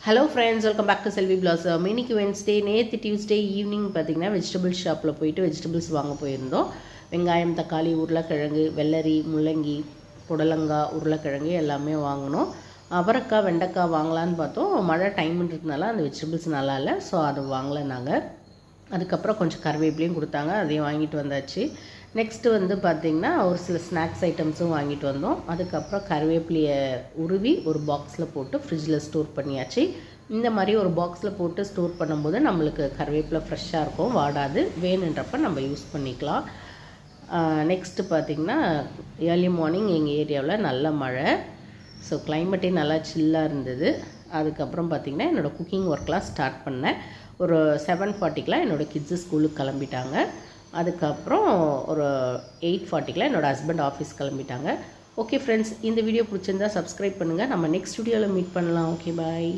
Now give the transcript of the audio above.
Hello friends, welcome back to Selvi Blossom. இன்னைக்கு Wednesday, நேற்று Tuesday evening பார்த்திங்கன்னா வெஜிடபிள் ஷாப்பில் போயிட்டு வெஜிடபிள்ஸ் வாங்க போயிருந்தோம். வெங்காயம், தக்காளி, உருளைக்கிழங்கு, வெள்ளரி, முள்ளங்கி, புடலங்காய், உருளைக்கிழங்கு எல்லாமே வாங்கினோம். அவரைக்காய், வெண்டைக்காய் வாங்கலான்னு பார்த்தோம். மழை டைம்ன்றதுனால அந்த வெஜிடபிள்ஸ் நல்லா இல்லை, ஸோ அது வாங்கலை நாங்கள். அதுக்கப்புறம் கொஞ்சம் கருவேப்பிலையும் கொடுத்தாங்க, அதையும் வாங்கிட்டு வந்தாச்சு. நெக்ஸ்ட்டு வந்து பார்த்திங்கன்னா ஒரு சில ஸ்நாக்ஸ் ஐட்டம்ஸும் வாங்கிட்டு வந்தோம். அதுக்கப்புறம் கருவேப்பிலையை உருவி ஒரு பாக்ஸில் போட்டு ஃப்ரிட்ஜில் ஸ்டோர் பண்ணியாச்சு. இந்த மாதிரி ஒரு பாக்ஸில் போட்டு ஸ்டோர் பண்ணும்போது நம்மளுக்கு கருவேப்பிலை ஃப்ரெஷ்ஷாக இருக்கும், வாடாது. வேணுன்றப்ப நம்ம யூஸ் பண்ணிக்கலாம். நெக்ஸ்ட்டு பார்த்திங்கன்னா ஏர்லி மார்னிங் எங்கள் ஏரியாவில் நல்ல மழை, ஸோ கிளைமேட்டே நல்லா சில்லாக இருந்தது. அதுக்கப்புறம் பார்த்திங்கன்னா என்னோடய குக்கிங் ஒர்க்லாம் ஸ்டார்ட் பண்ணேன். ஒரு 7:40க்கெலாம் என்னோடய கிட்ஸு ஸ்கூலுக்கு கிளம்பிட்டாங்க. அதுக்கப்புறம் ஒரு 8:40க்கெலாம் என்னோடய ஹஸ்பண்ட் ஆஃபீஸ் கிளம்பிட்டாங்க. ஓகே ஃப்ரெண்ட்ஸ், இந்த வீடியோ பிடிச்சிருந்தா சப்ஸ்கிரைப் பண்ணுங்கள். நம்ம நெக்ஸ்ட் வீடியோவில் மீட் பண்ணலாம். ஓகே, பாய்.